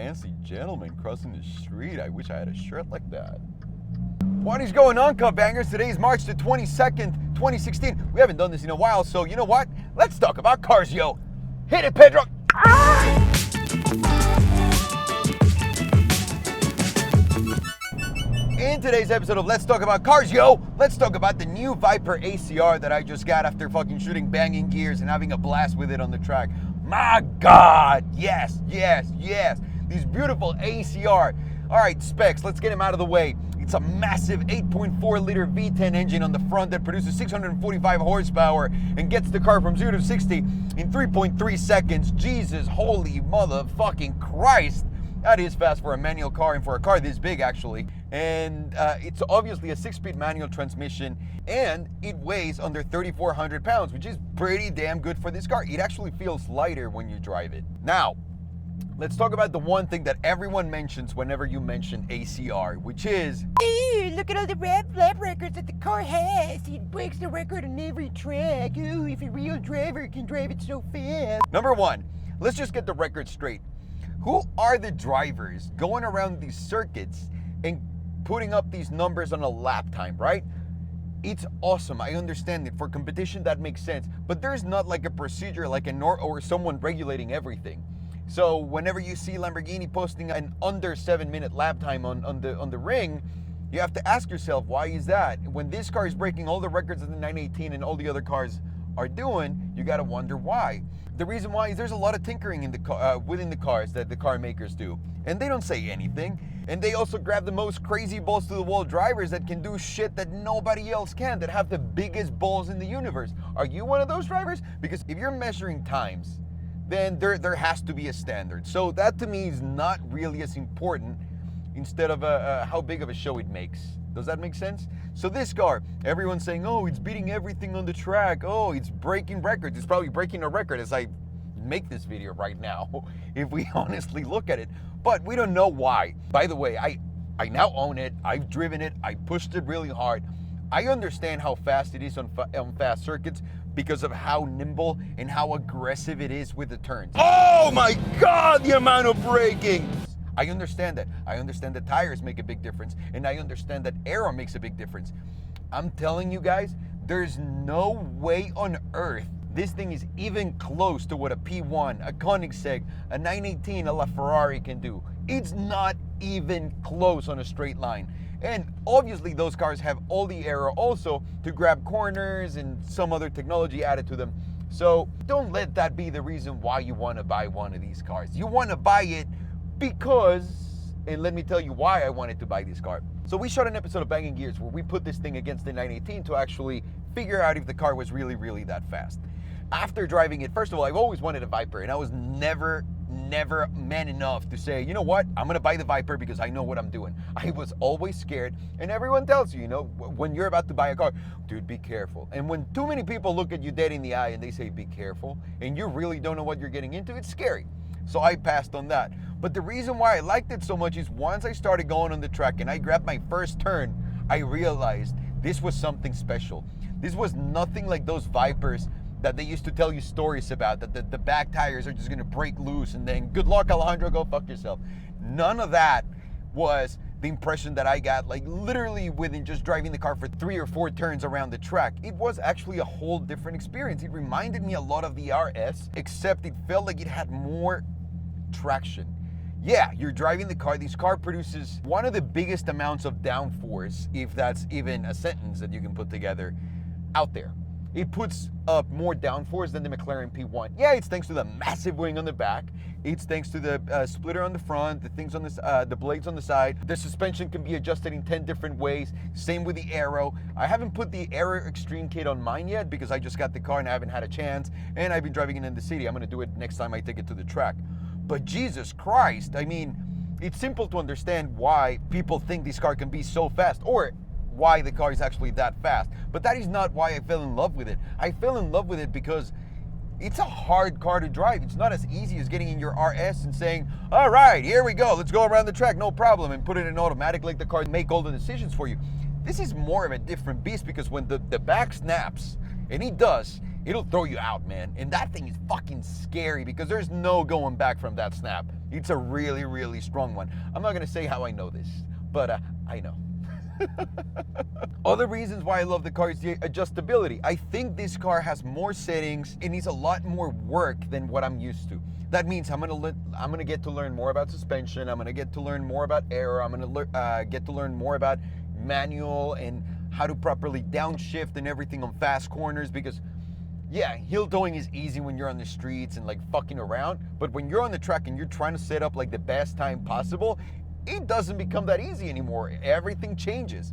fancy gentleman crossing the street. I wish I had a shirt like that. What is going on, Cup Bangers? Today is March the 22nd, 2016. We haven't done this in a while, so you know what? Let's talk about cars, yo. Hit it, Pedro. In today's episode of Let's Talk About Cars, yo, let's talk about the new VIPER ACR that I just got after fucking shooting banging gears and having a blast with it on the track. My God, yes. These beautiful ACR. All right, specs, let's get them out of the way. It's a massive 8.4 liter V10 engine on the front that produces 645 horsepower and gets the car from 0 to 60 in 3.3 seconds. Jesus, holy motherfucking Christ. That is fast for a manual car and for a car this big, actually. And it's obviously a 6-speed manual transmission, and it weighs under 3,400 pounds, which is pretty damn good for this car. It actually feels lighter when you drive it. Now, let's talk about the one thing that everyone mentions whenever you mention ACR, which is, Ooh, look at all the lap records that the car has. It breaks the record on every track. Ooh, if a real driver can drive it so fast. number one, let's just get the record straight. Who are the drivers going around these circuits and putting up these numbers on a lap time, right? It's awesome. I understand it. For competition, that makes sense. But there's not like a procedure like or someone regulating everything. So whenever you see Lamborghini posting an under 7-minute lap time on the ring, you have to ask yourself, why is that? When this car is breaking all the records that the 918 and all the other cars are doing, you got to wonder why. The reason why is there's a lot of tinkering in the within the cars that the car makers do, and they don't say anything. And they also grab the most crazy balls to the wall drivers that can do shit that nobody else can, that have the biggest balls in the universe. Are you one of those drivers? Because if you're measuring times, then there has to be a standard. So that to me is not really as important instead of how big of a show it makes. Does that make sense? So this car, everyone's saying, oh, it's beating everything on the track. Oh, it's breaking records. It's probably breaking a record as I make this video right now, if we honestly look at it. But we don't know why. By the way, I now own it. I've driven it. I pushed it really hard. I understand how fast it is on fast circuits because of how nimble and how aggressive it is with the turns. Oh my God, the amount of braking! I understand that. I understand that tires make a big difference, and I understand that aero makes a big difference. I'm telling you guys, there's no way on earth this thing is even close to what a P1, a Koenigsegg, a 918, a LaFerrari can do. It's not even close on a straight line. And obviously those cars have all the aero also to grab corners and some other technology added to them. So don't let that be the reason why you want to buy one of these cars. You want to buy it because, and let me tell you why I wanted to buy this car. So we shot an episode of Banging Gears where we put this thing against the 918 to actually figure out if the car was really, really that fast. After driving it, first of all, I've always wanted a VIPER, and I was never man enough to say, you know what, I'm gonna buy the VIPER because I know what I'm doing. I was always scared, and everyone tells you, you know, when you're about to buy a car, dude, be careful. And when too many people look at you dead in the eye and they say, be careful, and you really don't know what you're getting into, it's scary. So I passed on that. But the reason why I liked it so much is once I started going on the track and I grabbed my first turn, I realized this was something special. This was nothing like those VIPERs that they used to tell you stories about, that the back tires are just gonna break loose and then good luck, Alejandro, go fuck yourself. None of that was the impression that I got, like literally within just driving the car for 3 or 4 turns around the track. It was actually a whole different experience. It reminded me a lot of the RS, except it felt like it had more traction. Yeah, you're driving the car. This car produces one of the biggest amounts of downforce, if that's even a sentence that you can put together, out there. It puts up more downforce than the McLaren P1. Yeah, it's thanks to the massive wing on the back. It's thanks to the splitter on the front, the things on the blades on the side. The suspension can be adjusted in 10 different ways. Same with the aero. I haven't put the Aero Extreme kit on mine yet because I just got the car and I haven't had a chance. And I've been driving it in the city. I'm gonna do it next time I take it to the track. But Jesus Christ, I mean, it's simple to understand why people think this car can be so fast, or why the car is actually that fast. But that is not why I fell in love with it. I fell in love with it because it's a hard car to drive. It's not as easy as getting in your RS and saying, all right, here we go, let's go around the track, no problem, and put it in automatic, let the car make all the decisions for you. This is more of a different beast because when the back snaps, and it does, it'll throw you out, man. And that thing is fucking scary because there's no going back from that snap. It's a really, really strong one. I'm not gonna say how I know this, but I know. Other reasons why I love the car is the adjustability. I think this car has more settings. It needs a lot more work than what I'm used to. That means I'm gonna get to learn more about suspension. I'm gonna get to learn more about air. I'm gonna get to learn more about manual and how to properly downshift and everything on fast corners, because yeah, hill towing is easy when you're on the streets and like fucking around, but when you're on the track and you're trying to set up like the best time possible, it doesn't become that easy anymore. Everything changes.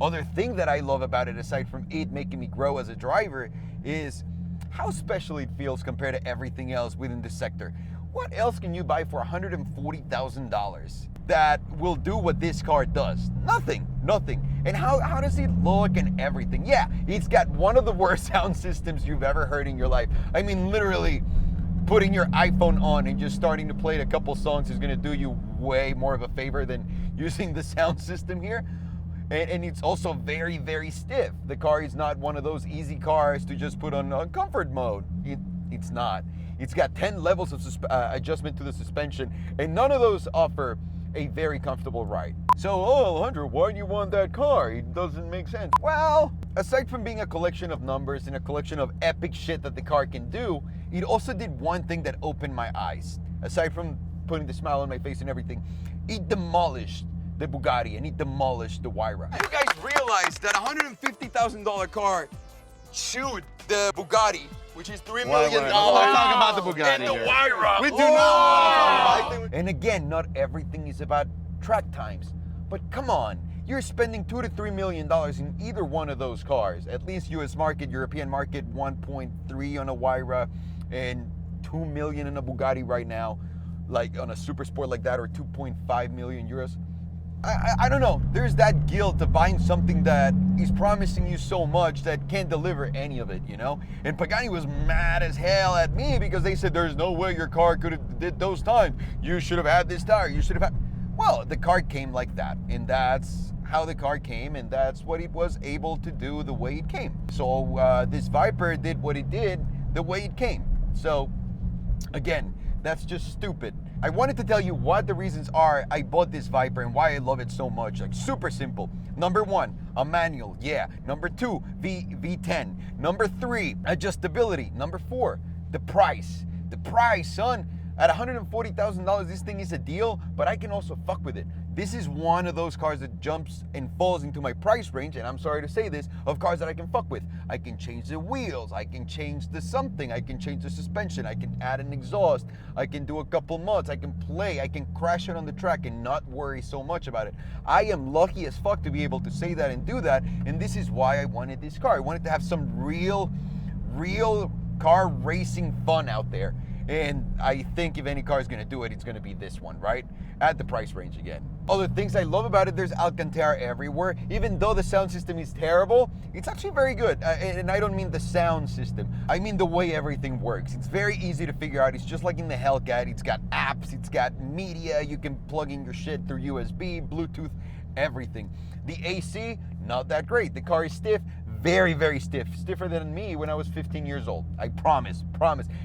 Other thing that I love about it, aside from it making me grow as a driver, is how special it feels compared to everything else within the sector. What else can you buy for $140,000 that will do what this car does? Nothing. And how does it look and everything? Yeah, it's got one of the worst sound systems you've ever heard in your life. I mean, literally, putting your iPhone on and just starting to play a couple songs is gonna do you way more of a favor than using the sound system here. And it's also very, very stiff. The car is not one of those easy cars to just put on comfort mode. It's not. It's got 10 levels of adjustment to the suspension, and none of those offer a very comfortable ride. So, Alejandro, why do you want that car? It doesn't make sense. Well, aside from being a collection of numbers and a collection of epic shit that the car can do, it also did one thing that opened my eyes. Aside from putting the smile on my face and everything, it demolished the Bugatti and it demolished the Huayra. You guys realize that $150,000 car chewed the Bugatti, which is $3 million. Let's not talk about the Bugatti and the here. Huayra. We do not. And again, not everything is about track times, but come on. You're spending $2 to $3 million in either one of those cars. At least US market, European market, 1.3 on a Huayra and 2 million in a Bugatti right now, like on a super sport like that, or 2.5 million euros. I don't know. There's that guilt of buying something that is promising you so much that can't deliver any of it, you know? And Pagani was mad as hell at me because they said there's no way your car could have did those times. You should have had this tire. You should have had. Well, the car came like that, and that's how the car came, and that's what it was able to do the way it came. So this Viper did what it did the way it came. So again, that's just stupid. I wanted to tell you what the reasons are I bought this Viper and why I love it so much. Like, super simple. Number one, a manual, yeah. Number two, V10. Number three, adjustability. Number four, the price. The price, son. At $140,000, this thing is a deal, but I can also fuck with it. This is one of those cars that jumps and falls into my price range, and I'm sorry to say this, of cars that I can fuck with. I can change the wheels, I can change the something, I can change the suspension, I can add an exhaust, I can do a couple mods, I can play, I can crash it on the track and not worry so much about it. I am lucky as fuck to be able to say that and do that, and this is why I wanted this car. I wanted to have some real car racing fun out there. And I think if any car is gonna do it, it's gonna be this one, right? At the price range again. Other things I love about it, there's Alcantara everywhere. Even though the sound system is terrible, it's actually very good. And I don't mean the sound system, I mean the way everything works. It's very easy to figure out. It's just like in the Hellcat. It's got apps, it's got media, you can plug in your shit through USB, Bluetooth, everything. The AC, not that great. The car is stiff, very, very stiff. Stiffer than me when I was 15 years old. I promise.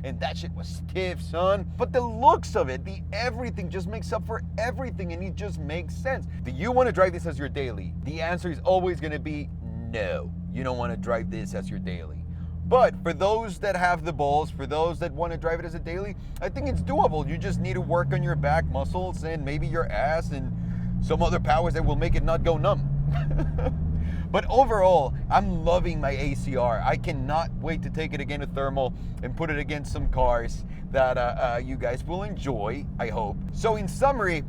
And that shit was stiff, son. But the looks of it, the everything just makes up for everything, and it just makes sense. Do you want to drive this as your daily? The answer is always going to be no. You don't want to drive this as your daily. But for those that have the balls, for those that want to drive it as a daily, I think it's doable. You just need to work on your back muscles and maybe your ass and some other powers that will make it not go numb. But overall, I'm loving my ACR. I cannot wait to take it again to thermal and put it against some cars that you guys will enjoy, I hope. So in summary,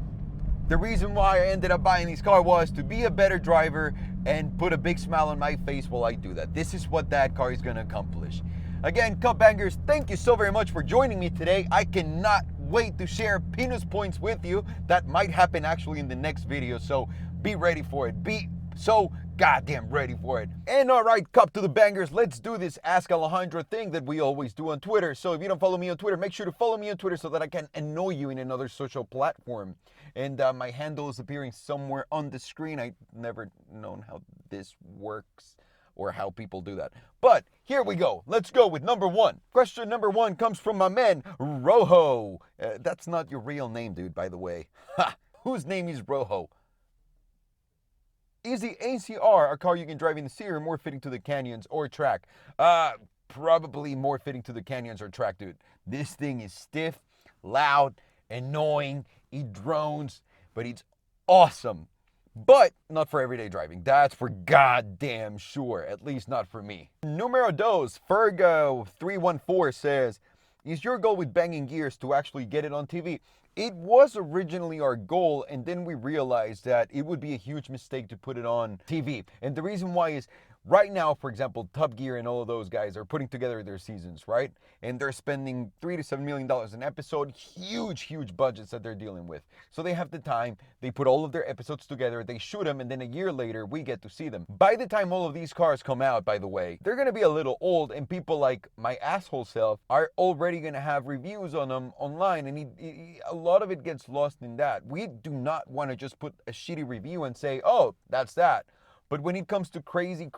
the reason why I ended up buying this car was to be a better driver and put a big smile on my face while I do that. This is what that car is gonna accomplish. Again, Cup Bangers, thank you so very much for joining me today. I cannot wait to share Pinus points with you. That might happen actually in the next video, so be ready for it. Be so goddamn ready for it. And all right, Cup to the Bangers, let's do this Ask Alejandro thing that we always do on Twitter. So if you don't follow me on Twitter, make sure to follow me on Twitter so that I can annoy you in another social platform. And my handle is appearing somewhere on the screen. I've never known how this works. or how people do that. But here we go. Let's go with number one. Question number one comes from my man, Rojo. That's not your real name, dude, by the way. Ha! Whose name is Rojo? Is the ACR a car you can drive in the city or more fitting to the canyons or track? Probably more fitting to the canyons or track, dude. This thing is stiff, loud, annoying. It drones, but it's awesome. But not for everyday driving. That's for goddamn sure. At least not for me. Numero dos, Fergo314 says, is your goal with banging gears to actually get it on TV? It was originally our goal, and then we realized that it would be a huge mistake to put it on TV. And the reason why is, right now, for example, Top Gear and all of those guys are putting together their seasons, right? And they're spending $3 to $7 million an episode. Huge budgets that they're dealing with. So they have the time, they put all of their episodes together, they shoot them, and then a year later, we get to see them. By the time all of these cars come out, by the way, they're gonna be a little old, and people like my asshole self are already gonna have reviews on them online, and a lot of it gets lost in that. We do not wanna just put a shitty review and say, oh, that's that. But when it comes to crazy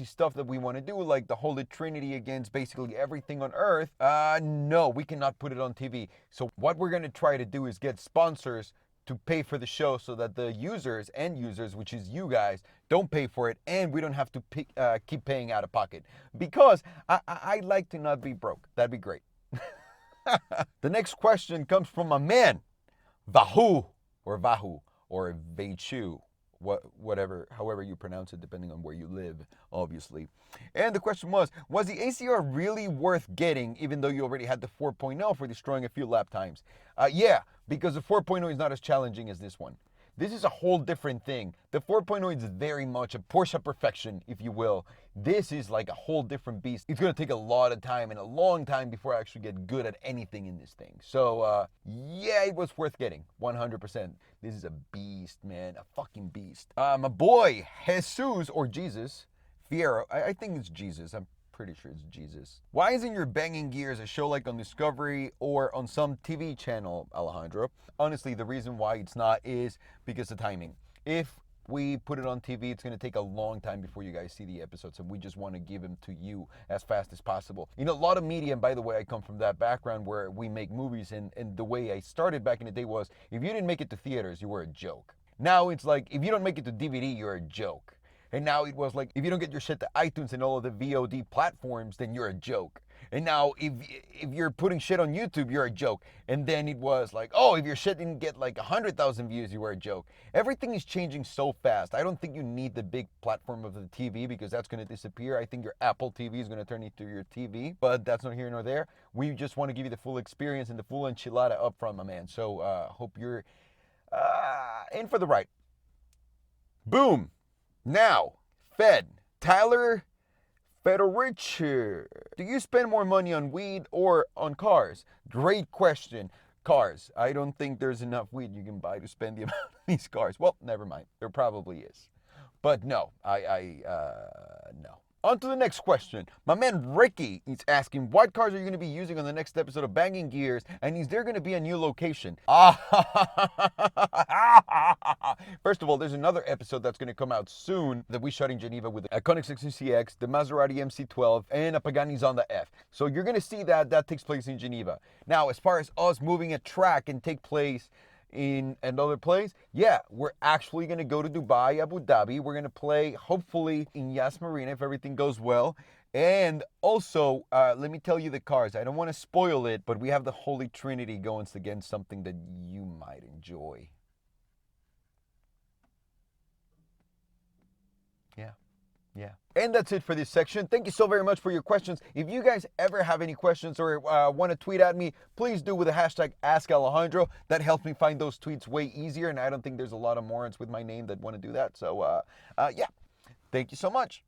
stuff that we want to do, like the Holy Trinity against basically everything on Earth, no, we cannot put it on TV. So what we're going to try to do is get sponsors to pay for the show so that the end users, which is you guys, don't pay for it, and we don't have to keep paying out of pocket. Because I like to not be broke. That'd be great. The next question comes from a man, Vahu, or Veichu. Whatever, however you pronounce it, depending on where you live, obviously. And the question was the ACR really worth getting, even though you already had the 4.0 for destroying a few lap times? Yeah, because the 4.0 is not as challenging as this one. This is a whole different thing. The 4.0 is very much a Porsche perfection, if you will. This is like a whole different beast. It's going to take a lot of time and a long time before I actually get good at anything in this thing. So, yeah, it was worth getting, 100%. This is a beast, man, a fucking beast. My boy, Jesus, or Jesus, Fierro, I think it's Jesus. I'm pretty sure it's Jesus. Why isn't your Banging Gears a show like on Discovery or on some TV channel, Alejandro? Honestly, the reason why it's not is because of timing. If we put it on TV, it's going to take a long time before you guys see the episodes, and we just want to give them to you as fast as possible. You know, a lot of media, and by the way, I come from that background where we make movies, and the way I started back in the day was, if you didn't make it to theaters, you were a joke. Now it's like, if you don't make it to DVD, you're a joke. And now it was like, if you don't get your shit to iTunes and all of the VOD platforms, then you're a joke. And now if you're putting shit on YouTube, you're a joke. And then it was like, oh, if your shit didn't get like 100,000 views, you were a joke. Everything is changing so fast. I don't think you need the big platform of the TV, because that's going to disappear. I think your Apple TV is going to turn into your TV, but that's not here nor there. We just want to give you the full experience and the full enchilada up front, my man. So hope you're in for the ride. Boom. Now, Tyler Fedorich, do you spend more money on weed or on cars? Great question. Cars. I don't think there's enough weed you can buy to spend the amount of these cars. Well, never mind. There probably is. But no, no. On to the next question. My man Ricky is asking, what cars are you going to be using on the next episode of Banging Gears? And is there going to be a new location? First of all, there's another episode that's going to come out soon that we shot in Geneva with the Iconic 6CX, the Maserati MC12, and a Pagani Zonda F. So you're going to see that takes place in Geneva. Now, as far as us moving a track and take place in another place, yeah, we're actually going to go to Dubai, Abu Dhabi. We're going to play, hopefully, in Yas Marina if everything goes well. And also, let me tell you the cars. I don't want to spoil it, but we have the Holy Trinity going against something that you might enjoy. Yeah. And that's it for this section. Thank you so very much for your questions. If you guys ever have any questions or want to tweet at me, please do with the hashtag AskAlejandro. That helps me find those tweets way easier, and I don't think there's a lot of morons with my name that want to do that. So, yeah. Thank you so much.